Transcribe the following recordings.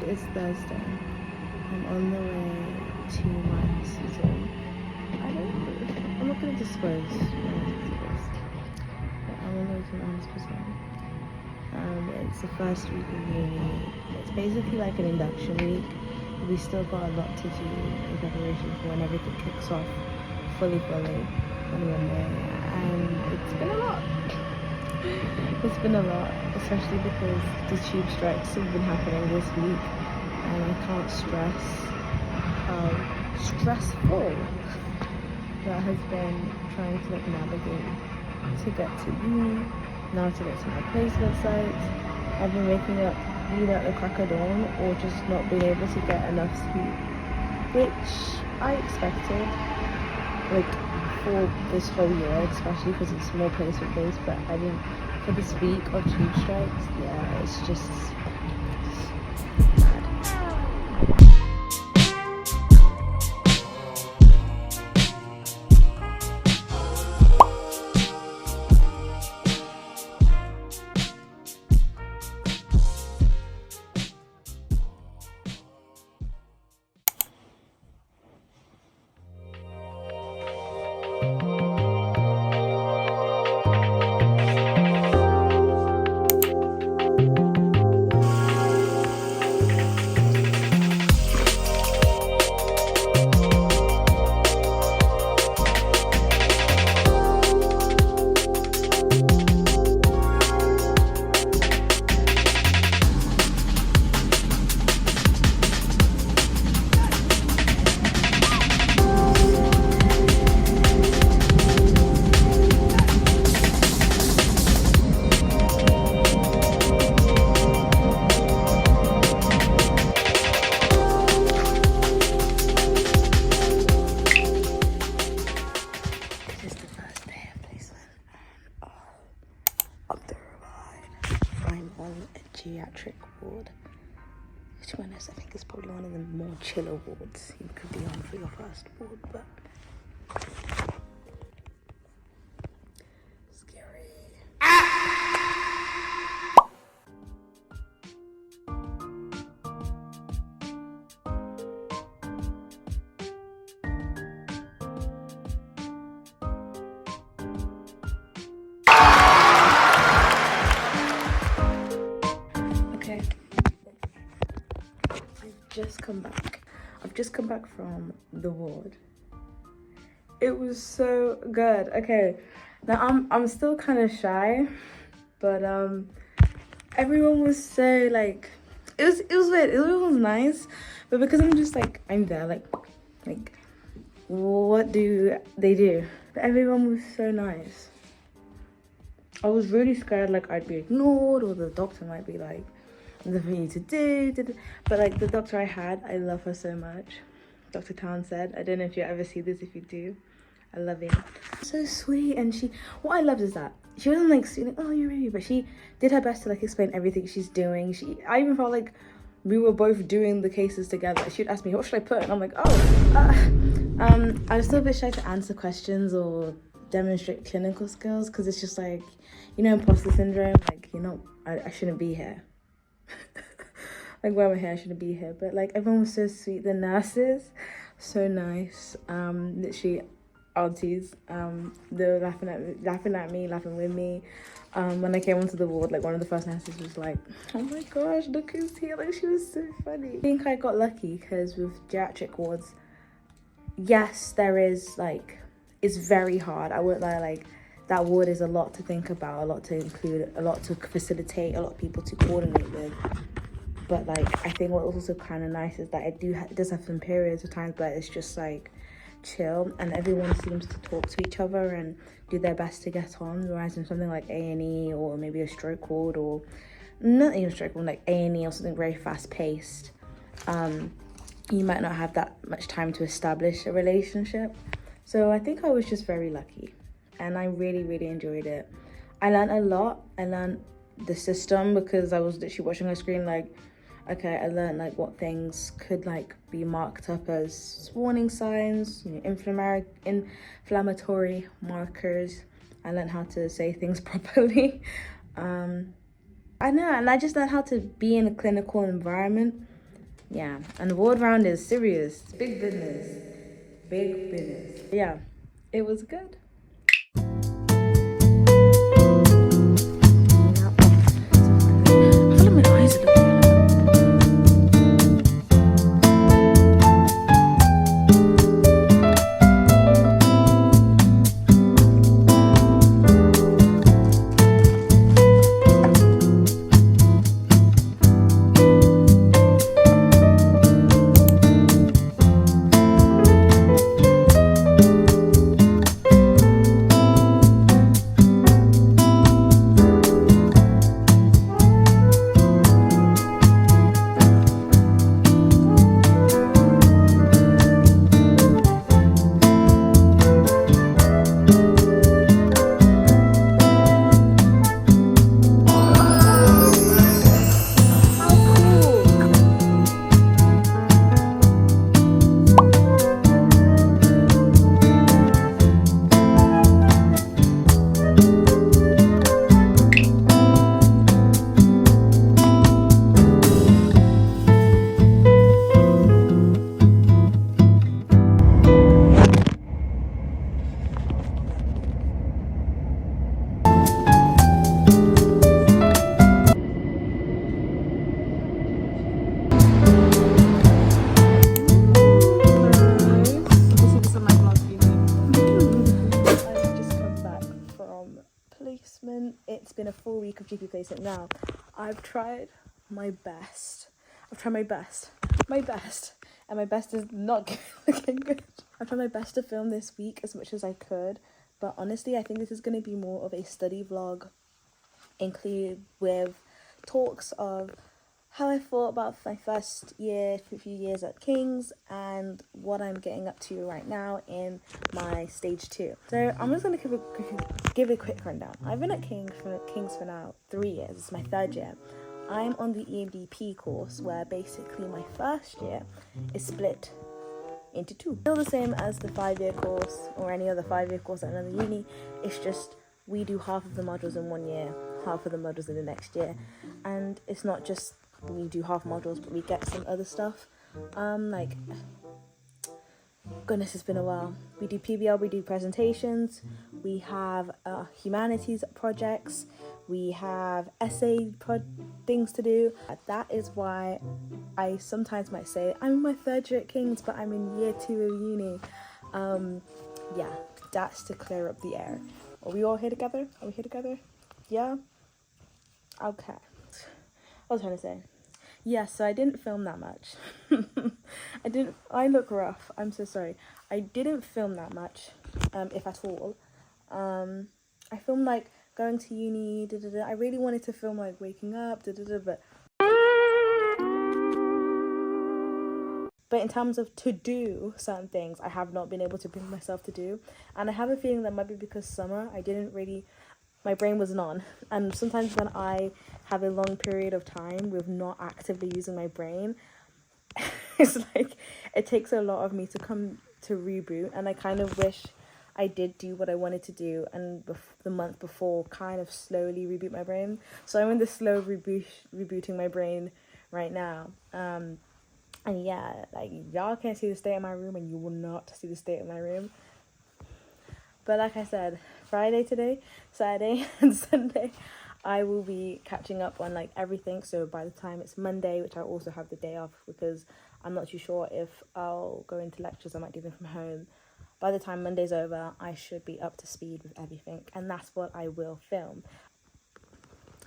it's Thursday. I'm on the way to my hospital. I'm not going to disclose when I do this, but I'm on the way to my hospital. It's the first week of uni. It's basically like an induction week. We still got a lot to do in preparation for when everything kicks off fully on Monday, and it's been a lot. It's been a lot, especially because the tube strikes have been happening this week, and I can't stress how stressful that has been trying to navigate to get to uni, now to get to my placement site. I've been waking up either at the crack of dawn or just not being able to get enough sleep, which I expected, for this whole year, especially because it's more placement based. But I mean, for this week of tube strikes, yeah, it's just mad. Geriatric ward, which, to be honest, I think is probably one of the more chiller wards you could be on for your first ward, but scary. I've just come back from the ward. It was so good. Okay, now I'm still kind of shy, but everyone was so it was weird. Everyone was nice, but because I'm just I'm there what do they do? But everyone was so nice. I was really scared I'd be ignored, or the doctor might be nothing for you to do, but the doctor I had, I love her so much. Dr. Khan said, I don't know if you ever see this. If you do, I love him. So sweet. And what I loved is that she wasn't saying, oh, you're baby, but she did her best to explain everything she's doing. I even felt we were both doing the cases together. She'd ask me, what should I put? And I'm I was still a bit shy to answer questions or demonstrate clinical skills, because it's just imposter syndrome. I shouldn't be here. Why am I here? I shouldn't be here. But everyone was so sweet. The nurses, so nice. Literally aunties. They were laughing at me, laughing with me. When I came onto the ward, one of the first nurses was oh my gosh, look who's here. She was so funny. I think I got lucky because with geriatric wards, yes, there is it's very hard. I won't lie, that ward is a lot to think about, a lot to include, a lot to facilitate, a lot of people to coordinate with. But I think what's also kind of nice is that it does have some periods of times where it's just chill, and everyone seems to talk to each other and do their best to get on. Whereas in something like A&E or maybe a stroke ward, or not even a stroke ward, A&E or something very fast paced, you might not have that much time to establish a relationship. So I think I was just very lucky, and I really, really enjoyed it. I learned a lot. I learned the system because I was literally watching a screen okay, I learned what things could be marked up as warning signs, inflammatory markers. I learned how to say things properly. I know, and I just learned how to be in a clinical environment Yeah, and the world round is serious. It's big business. Big business. Yeah, it was good. I feel like my eyes are looking yellow. It's been a full week of GP placement now. I've tried my best. And my best is not looking good. I've tried my best to film this week as much as I could, but honestly, I think this is going to be more of a study vlog, include with talks of how I thought about my first few years at King's and what I'm getting up to right now in my stage 2. So I'm just going to give a quick rundown. I've been at King's for now 3 years. It's my 3rd year. I'm on the emdp course, where basically my first year is split into 2. Still the same as the 5-year course or any other 5-year course at another uni. It's just we do half of the modules in 1 year, half of the modules in the next year, and it's not just we do half modules, but we get some other stuff. Like, goodness, it's been a while. We do PBL, we do presentations, we have humanities projects, we have essay things to do. That is why I sometimes might say I'm in my 3rd year at King's, but I'm in year 2 of uni. Yeah, that's to clear up the air. Are we all here together? Are we here together? Yeah? Okay. I was trying to say. Yeah, so I didn't film that much. I look rough. I'm so sorry. I didn't film that much, if at all. I filmed like going to uni, I really wanted to film like waking up, but in terms of to do certain things, I have not been able to bring myself to do. And I have a feeling that might be because summer, my brain wasn't on. And sometimes when I have a long period of time with not actively using my brain, it's like it takes a lot of me to come to reboot. And I kind of wish I did do what I wanted to do and the month before kind of slowly reboot my brain. So I'm in the slow rebooting my brain right now. And yeah, like, y'all can't see the state of my room, and you will not see the state of my room. But like I said, Friday today, Saturday and Sunday, I will be catching up on like everything. So by the time it's Monday, which I also have the day off because I'm not too sure if I'll go into lectures, I might do them from home. By the time Monday's over, I should be up to speed with everything, and that's what I will film.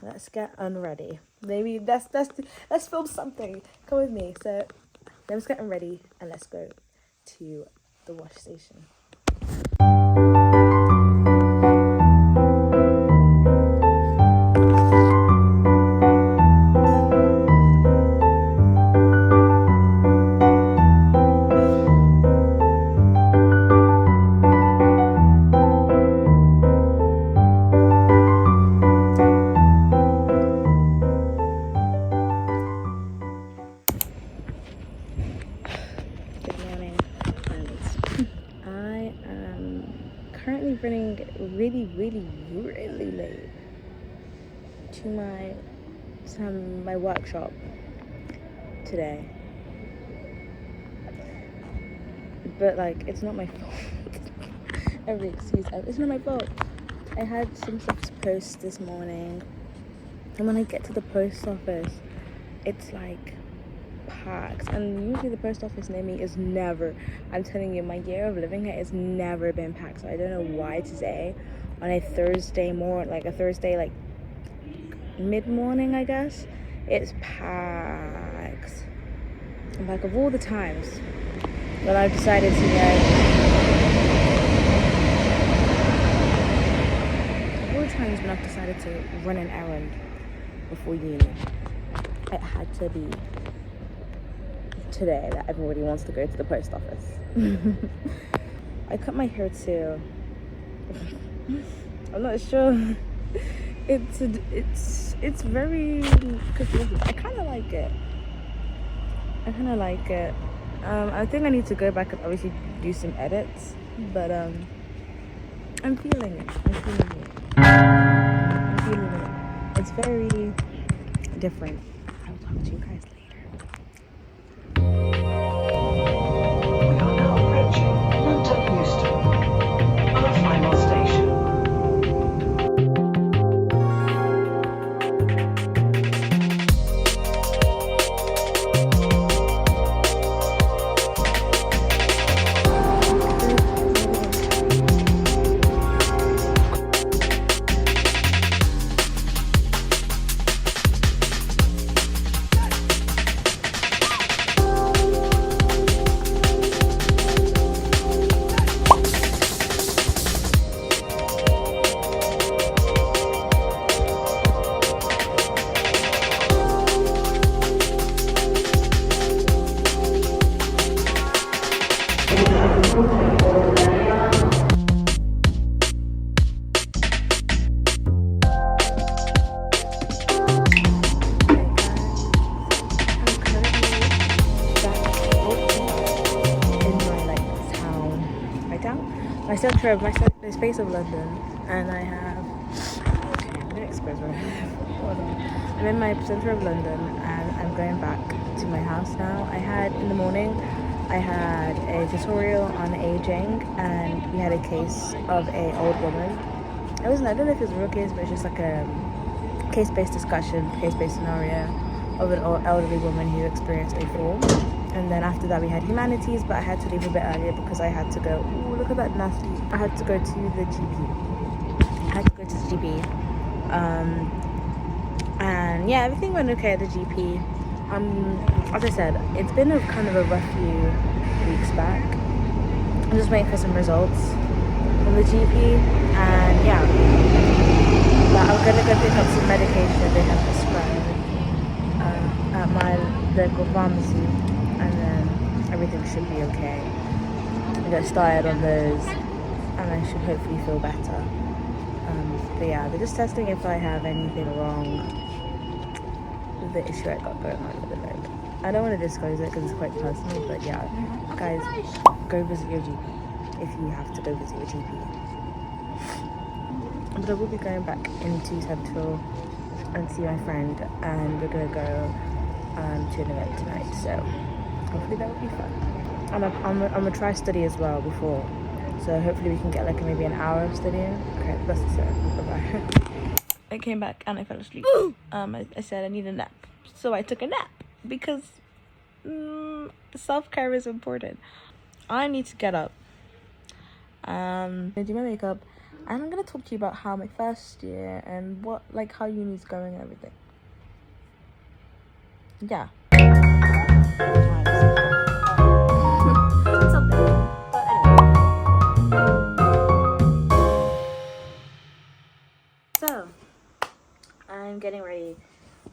Let's get unready. Maybe let's film something. Come with me. So let's get unready and let's go to the wash station. Currently running really late to my workshop today. But like, it's not my fault. Every excuse, it's not my fault. I had some stuff to post this morning, and when I get to the post office, it's like packed. And usually the post office near me is never, I'm telling you, my year of living here has never been packed. So I don't know why today, on a Thursday like mid-morning, I guess, it's packed. And like, of all the times when I've decided to when I've decided to run an errand before uni, it had to be today that everybody wants to go to the post office. I cut my hair too. I'm not sure. It's very confusing. I kind of like it. I think I need to go back and obviously do some edits, but I'm feeling it. It's very different. I'll talk to you guys later. We are now approaching London Euston, our final station. My space of London, and I have, okay, I'm gonna expose where I live. Hold on. I'm in my center of London, and I'm going back to my house now. In the morning, I had a tutorial on aging, and we had a case of a old woman. I don't know if it was a real case, but it's just like a case-based discussion, case-based scenario of an elderly woman who experienced a fall. And then after that we had humanities, but I had to leave a bit earlier because I had to go, ooh, look at that nasty. I had to go to the GP. And yeah, everything went okay at the GP. As I said, it's been a kind of a rough few weeks back. I'm just waiting for some results from the GP, and yeah. But I'm gonna go pick up some medication they have prescribed at my local pharmacy, and then everything should be okay. I get started on those, and I should hopefully feel better. But yeah, they're just testing if I have anything wrong with the issue I got going on with the leg. I don't want to disclose it because it's quite personal, but yeah, guys, go visit your GP if you have to go visit your GP. But I will be going back into Central and see my friend, and we're gonna go to an event tonight, so hopefully that will be fun. I'm gonna try study as well before, so hopefully we can get like maybe an hour of studying. Okay, that's it. Bye-bye. I came back and I fell asleep. I said I need a nap, so I took a nap because self-care is important. I need to get up, do my makeup, and I'm gonna talk to you about how my first year and how uni's going and everything. Yeah. So, I'm getting ready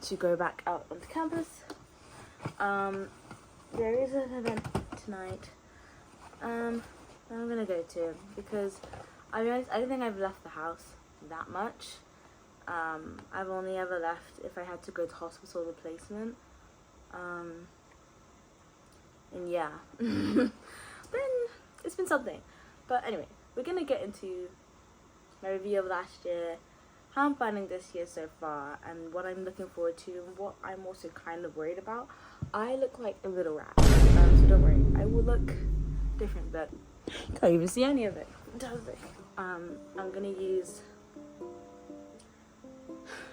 to go back out onto campus. There is an event tonight I'm gonna go to, because I don't think I've left the house that much. I've only ever left if I had to go to hospital replacement. And yeah. But it's been something. But anyway, we're gonna get into my review of last year, how I'm finding this year so far, and what I'm looking forward to, and what I'm also kind of worried about. I look like a little rat, so don't worry. I will look different, but can't even see any of it. Fantastic. I'm gonna use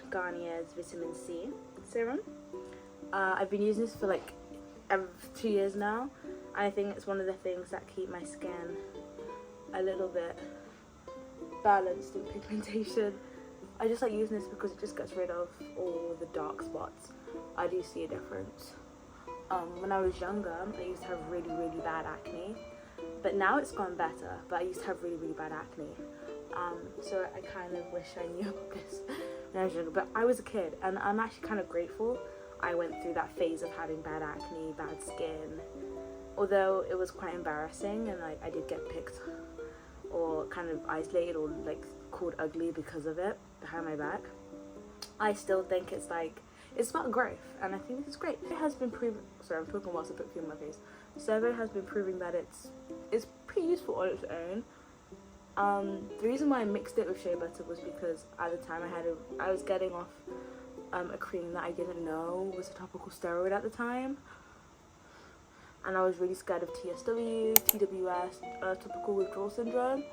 Garnier's vitamin C serum. I've been using this for like 2 years now. I think it's one of the things that keep my skin a little bit balanced in pigmentation. I just like using this because it just gets rid of all the dark spots. I do see a difference. When I was younger, I used to have really, really bad acne, but now it's gone better. But I used to have really, really bad acne. So I kind of wish I knew about this when I was younger. But I was a kid, and I'm actually kind of grateful I went through that phase of having bad acne, bad skin. Although it was quite embarrassing, and like I did get picked or kind of isolated or like called ugly because of it behind my back, I still think it's like, it's about growth, and I think it's great. It has been proven, sorry I'm talking whilst I put cream on my face. Survey has been proving that it's pretty useful on its own. The reason why I mixed it with shea butter was because at the time I was getting off a cream that I didn't know was a topical steroid at the time, and I was really scared of TSW, TWS, topical withdrawal syndrome.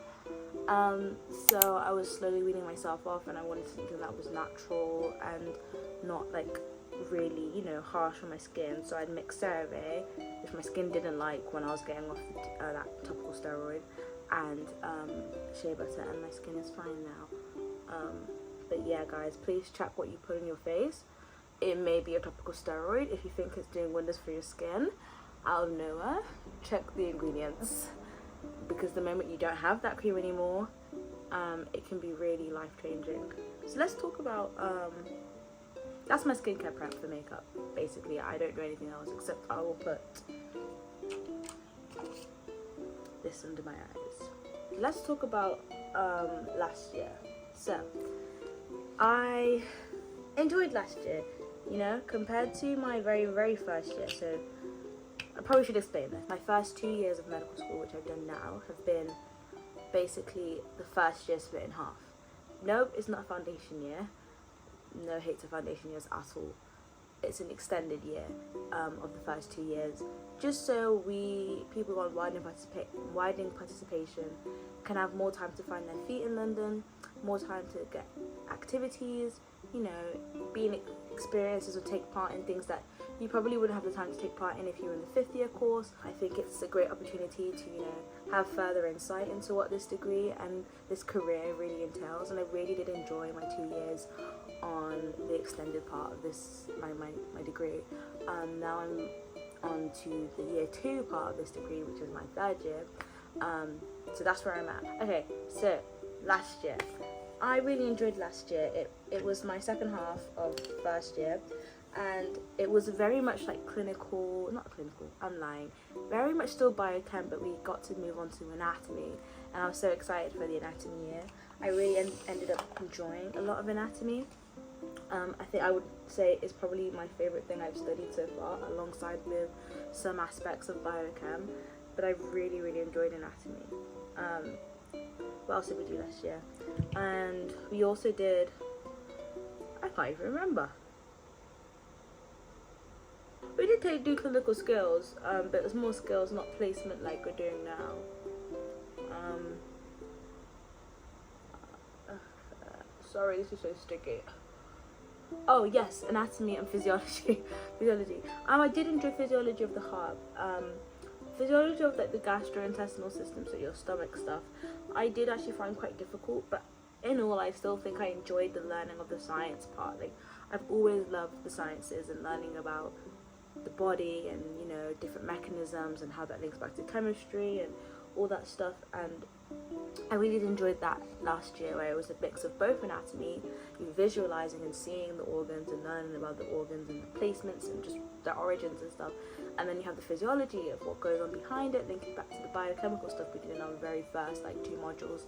So I was slowly weaning myself off, and I wanted something that was natural and not like really, you know, harsh on my skin. So I'd mix CeraVe, which my skin didn't like when I was getting off that topical steroid, and shea butter, and my skin is fine now. But yeah guys, please check what you put in your face. It may be a topical steroid. If you think it's doing wonders for your skin out of nowhere, check the ingredients, because the moment you don't have that cream anymore, it can be really life-changing. So let's talk about that's my skincare prep for makeup. Basically I don't do anything else except I will put this under my eyes. Let's talk about last year. So I enjoyed last year, you know, compared to my very, very first year. So I probably should explain this. My first 2 years of medical school, which I've done now, have been basically the first year split in half. No, it's not a foundation year. No hate to foundation years at all. It's an extended year of the first 2 years, just so people on widening participation can have more time to find their feet in London, more time to get activities, you know, being experiences or take part in things that you probably wouldn't have the time to take part in if you were in the 5th year course. I think it's a great opportunity to, you know, have further insight into what this degree and this career really entails, and I really did enjoy my 2 years on the extended part of this, my degree. Now I'm on to the year 2 part of this degree, which is my 3rd year. So that's where I'm at. Okay, so last year, I really enjoyed last year. It was my second half of first year, and it was very much like I'm lying, very much still biochem, but we got to move on to anatomy, and I was so excited for the anatomy year. I really ended up enjoying a lot of anatomy. I think I would say it's probably my favourite thing I've studied so far, alongside with some aspects of biochem, but I really, really enjoyed anatomy. What else did we do last year? And we also did, I can't even remember. We did do clinical skills, but it was more skills, not placement like we're doing now. Sorry, this is so sticky. Oh yes, anatomy and physiology. I did enjoy physiology of the heart. Physiology of like the gastrointestinal system, so your stomach stuff, I did actually find quite difficult, but in all I still think I enjoyed the learning of the science part. Like, I've always loved the sciences and learning about the body and, you know, different mechanisms and how that links back to chemistry and all that stuff, and I really enjoyed that last year, where it was a mix of both anatomy, you visualizing and seeing the organs and learning about the organs and the placements and just their origins and stuff, and then you have the physiology of what goes on behind it, linking back to the biochemical stuff we did in our very first like 2 modules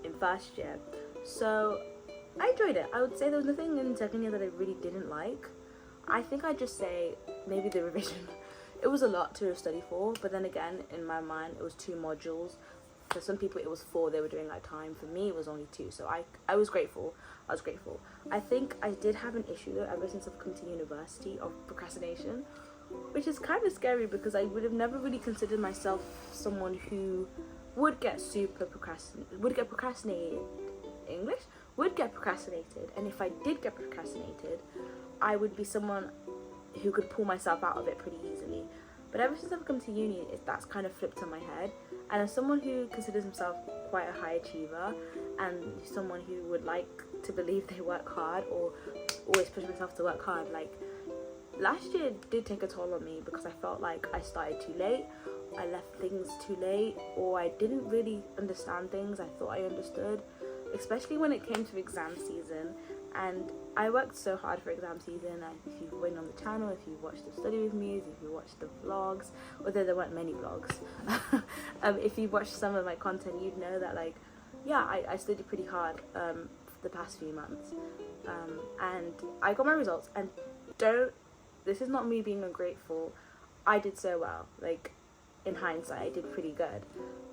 in first year. So I enjoyed it. I would say there was nothing in second year that I really didn't like. I think I'd just say maybe the revision. It was a lot to study for, but then again, in my mind, it was 2 modules. For some people, it was 4 they were doing at time. For me, it was only 2, so I was grateful. I think I did have an issue, though, ever since I've come to university, of procrastination. which is kind of scary because I would have never really considered myself someone who would get procrastinated, and if I did get procrastinated, I would be someone who could pull myself out of it pretty easily. But ever since I've come to uni, that's kind of flipped on my head. And as someone who considers himself quite a high achiever and someone who would like to believe they work hard or always push myself to work hard, like last year did take a toll on me because I felt like I started too late, I left things too late, or I didn't really understand things I thought I understood, especially when it came to exam season. And I worked so hard for exam season. If you've been on the channel, if you've watched the study with me, if you watched the vlogs, although there weren't many vlogs, if you've watched some of my content, you'd know that, like, yeah, I studied pretty hard for the past few months, and I got my results. And this is not me being ungrateful, I did so well. Like, in hindsight, I did pretty good,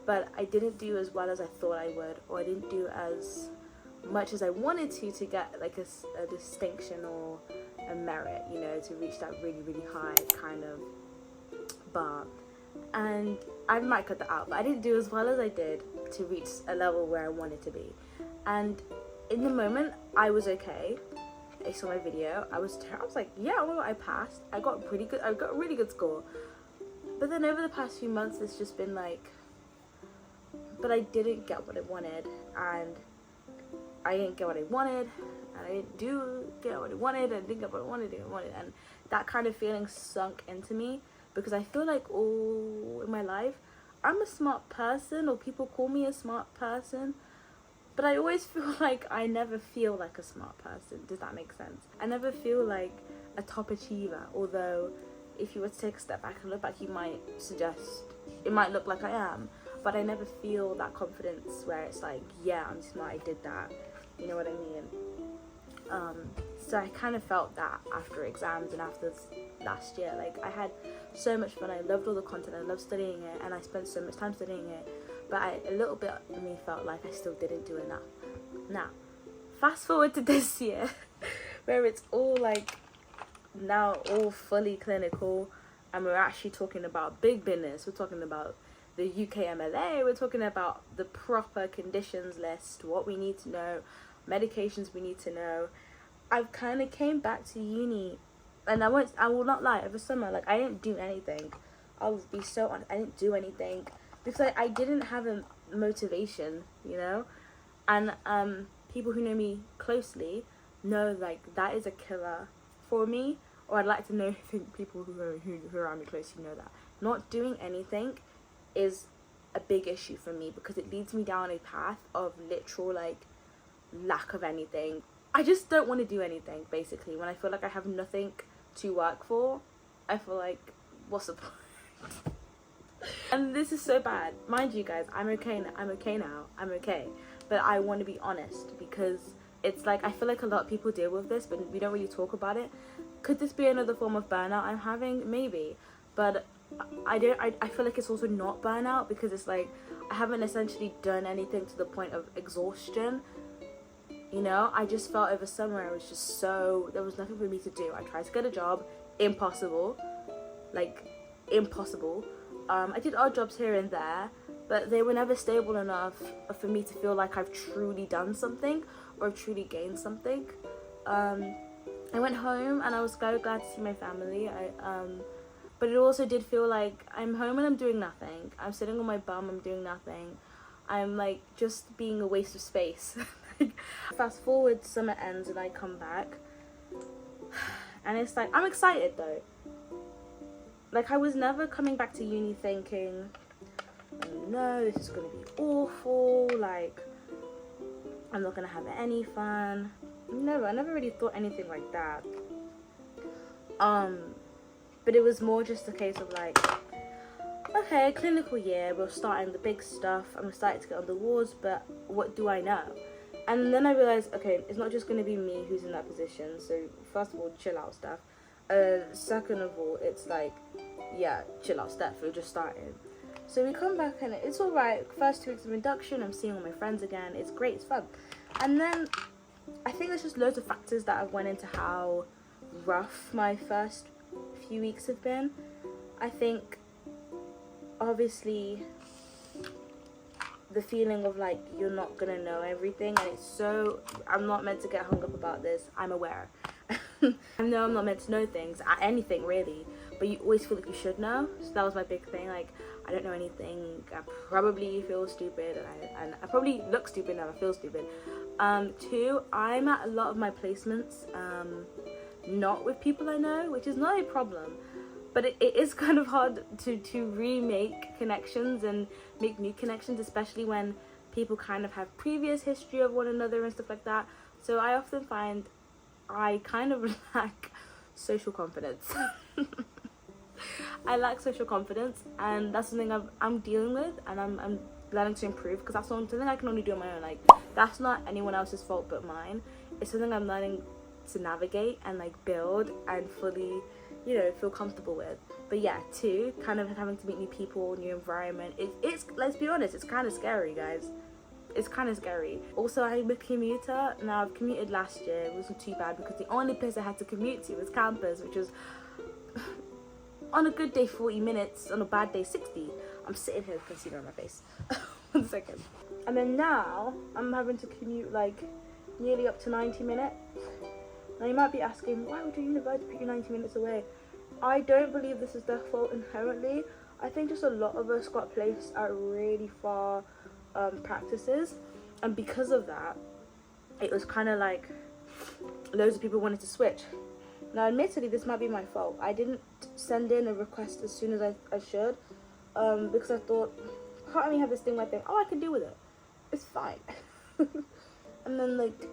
but I didn't do as well as I thought I would, or I didn't do as much as I wanted to get like a distinction or a merit, you know, to reach that really, really high kind of bar. And I might cut that out, but I didn't do as well as I did to reach a level where I wanted to be. And in the moment, I was okay. I saw my video, I was like, yeah, well, I passed. I got a really good score. But then over the past few months, it's just been like, but I didn't get what I wanted, and I didn't get what I wanted, and I didn't get what I wanted, and I didn't get what I wanted, and that kind of feeling sunk into me, because I feel like all in my life, I'm a smart person, or people call me a smart person, but I always feel like I never feel like a smart person. Does that make sense? I never feel like a top achiever, although if you were to take a step back and look back, you might suggest, it might look like I am, but I never feel that confidence where it's like, yeah, I'm smart, I did that. You know what I mean? So I kind of felt that after exams and after last year. Like, I had so much fun, I loved all the content, I loved studying it, and I spent so much time studying it, but a little bit of me felt like I still didn't do enough. Now, fast forward to this year, where it's all like, now all fully clinical, and we're actually talking about big business. We're talking about the UKMLA, we're talking about the proper conditions list, what we need to know, medications we need to know. I've kind of came back to uni, and I will not lie, over summer, like, I didn't do anything. I'll be so honest, I didn't do anything because I didn't have a motivation, you know. And people who know me closely know, like, that is a killer for me, or I'd like to know people who are around me closely know that not doing anything is a big issue for me, because it leads me down a path of literal, like, lack of anything. I just don't want to do anything, basically. When I feel like I have nothing to work for, I feel like, what's the point? And this is so bad. Mind you guys, I'm okay now, but I want to be honest, because it's like, I feel like a lot of people deal with this, but we don't really talk about it. Could this be another form of burnout I'm having? Maybe, but I feel like it's also not burnout, because it's like, I haven't essentially done anything to the point of exhaustion, you know. I just felt over summer I was just there was nothing for me to do. I tried to get a job, impossible. I did odd jobs here and there, but they were never stable enough for me to feel like I've truly done something or truly gained something. I went home and I was so glad to see my family. But it also did feel like I'm home and I'm doing nothing. I'm sitting on my bum, I'm doing nothing. I'm like just being a waste of space. Fast forward, summer ends and I come back. And it's like, I'm excited though. Like, I was never coming back to uni thinking, oh no, this is gonna be awful, like, I'm not gonna have any fun. I never really thought anything like that. But it was more just a case of like, okay, clinical year, we're starting the big stuff, and we're starting to get on the wards, but what do I know? And then I realized, okay, it's not just going to be me who's in that position, so first of all, chill out, Steph. Second of all, it's like, yeah, chill out, Steph, we're just starting. So we come back and it's alright, first 2 weeks of induction, I'm seeing all my friends again, it's great, it's fun. And then, I think there's just loads of factors that have went into how rough my first few weeks have been. I think obviously the feeling of like you're not gonna know everything, and it's so, I'm not meant to get hung up about this, I'm aware. I know I'm not meant to know things, anything really, but you always feel like you should know. So that was my big thing, like I don't know anything, I probably feel stupid, and I probably look stupid now, I feel stupid. Two, I'm at a lot of my placements not with people I know, which is not a problem, but it is kind of hard to remake connections and make new connections, especially when people kind of have previous history of one another and stuff like that. So I often find I kind of lack social confidence. I lack social confidence, and that's something I'm dealing with, and I'm learning to improve, because that's something I can only do on my own. Like, that's not anyone else's fault but mine. It's something I'm learning to navigate and like build and fully, you know, feel comfortable with. But yeah, two, kind of having to meet new people, new environment, it's let's be honest, it's kind of scary, guys. It's kind of scary. Also, I'm a commuter. Now, I've commuted last year. It wasn't too bad because the only place I had to commute to was campus, which was on a good day 40 minutes, on a bad day 60. I'm sitting here with concealer on my face. 1 second. And then now I'm having to commute like nearly up to 90 minutes. Now you might be asking, why would your university put you 90 minutes away? I don't believe this is their fault inherently. I think just a lot of us got placed at really far practices, and because of that, it was kind of like loads of people wanted to switch. Now, admittedly, this might be my fault. I didn't send in a request as soon as I should, because I thought, can't we have this thing where I think, oh, I can deal with it, it's fine. And then like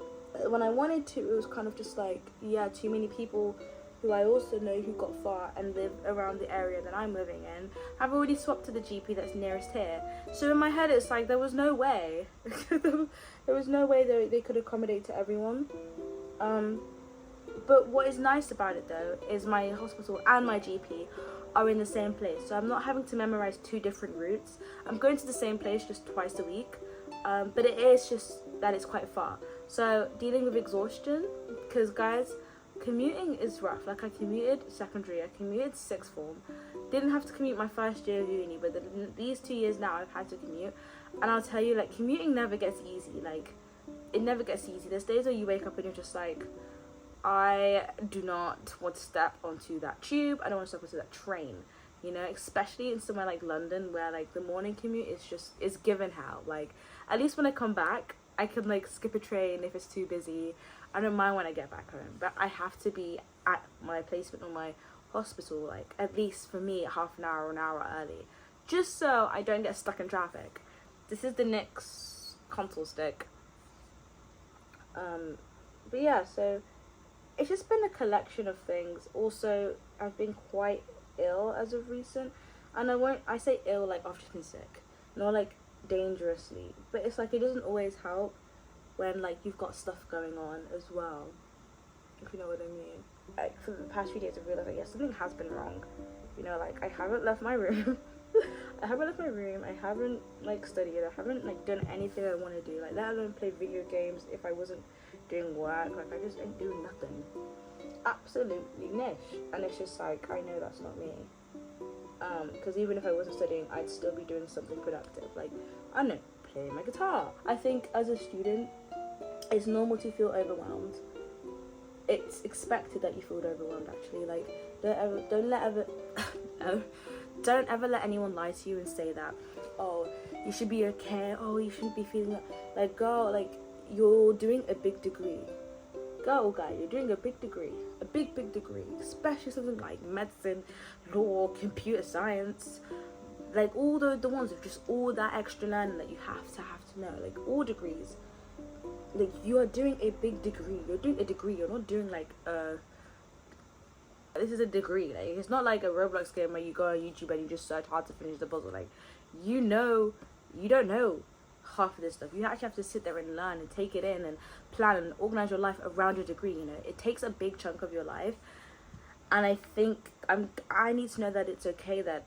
when I wanted to, it was kind of just like, yeah, too many people who I also know who got far and live around the area that I'm living in have already swapped to the GP that's nearest here. So in my head, it's like there was no way. There was no way they could accommodate to everyone. But what is nice about it though is my hospital and my GP are in the same place, so I'm not having to memorize 2 different routes. I'm going to the same place just twice a week, but it is just that it's quite far. So dealing with exhaustion, because guys, commuting is rough. Like, I commuted secondary, I commuted sixth form, didn't have to commute my first year of uni, but these 2 years now I've had to commute, and I'll tell you, like, commuting never gets easy. Like, it never gets easy. There's days where you wake up and you're just like, I do not want to step onto that tube, I don't want to step onto that train, you know, especially in somewhere like London where like the morning commute is given hell. Like, at least when I come back, I can like skip a train if it's too busy. I don't mind when I get back home, but I have to be at my placement or my hospital, like, at least for me, half an hour or an hour early, just so I don't get stuck in traffic. This is the NYX console stick. But yeah, so it's just been a collection of things. Also, I've been quite ill as of recent, and I say ill like I've just been sick, not like dangerously, but it's like it doesn't always help when like you've got stuff going on as well, if you know what I mean. Like, for the past few days I've realized that, yeah, something has been wrong, you know, like I haven't left my room. I haven't like studied, I haven't like done anything I want to do, like let alone play video games if I wasn't doing work. Like, I just ain't doing nothing, absolutely niche, and it's just like, I know that's not me, because even if I wasn't studying, I'd still be doing something productive, like, I don't know, playing my guitar. I think as a student, it's normal to feel overwhelmed. It's expected that you feel overwhelmed, actually. Like, don't ever let anyone lie to you and say that, oh, you should be okay, oh, you shouldn't be feeling that. Like, girl, like, you're doing a big degree. Girl, guy, you're doing a big degree, especially something like medicine, law, computer science, like all the ones with just all that extra learning that you have to know, like all degrees. Like, you are doing a big degree, you're not doing like this is a degree. Like, it's not like a Roblox game where you go on YouTube and you just search hard to finish the puzzle. Like, you don't know half of this stuff. You actually have to sit there and learn and take it in and plan and organize your life around your degree. You know, it takes a big chunk of your life, and I think I need to know that it's okay that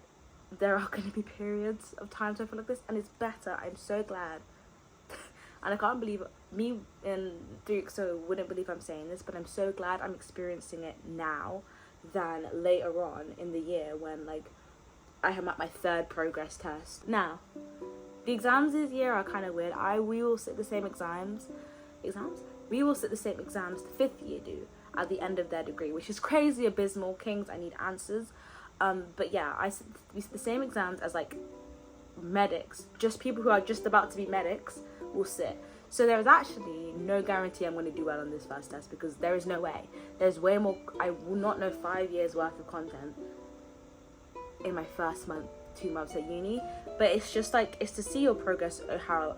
there are going to be periods of times I feel like this, and it's better. I'm so glad. And I can't believe me in 3XO wouldn't believe I'm saying this, but I'm so glad I'm experiencing it now, than later on in the year when like I am at my 3rd progress test. Now, the exams this year are kind of weird. We will sit the same exams. We will sit the same exams the 5th year do at the end of their degree, which is crazy abysmal. Kings, I need answers. But yeah, we sit the same exams as like medics. Just people who are just about to be medics will sit. So there is actually no guarantee I'm going to do well on this first test, because there is no way. There's way more. I will not know 5 years worth of content in my first 2 months at uni. But it's just like, it's to see your progress or how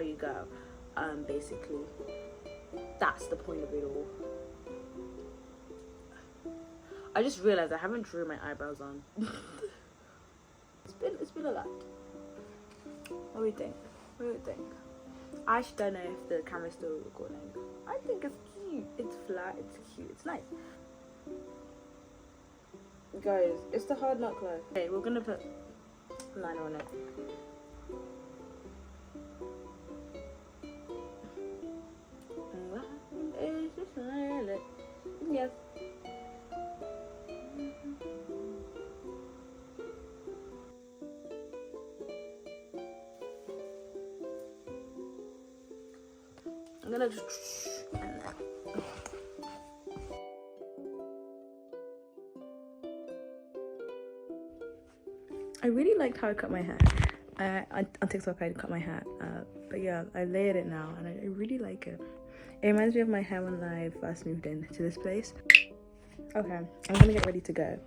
you go. Basically, that's the point of it all. I just realized I haven't drew my eyebrows on. It's been a lot. What do you think? I actually don't know if the camera's still recording. I think it's cute. It's flat. It's cute. It's nice. Guys, it's the hard knock life. Okay, we're gonna put liner on it. It's just silent. Yes. I'm gonna just I really liked how I cut my hair. On TikTok I cut my hair, but yeah, I layered it now and I really like it. It reminds me of my hair when I first moved in to this place. Okay, I'm gonna get ready to go.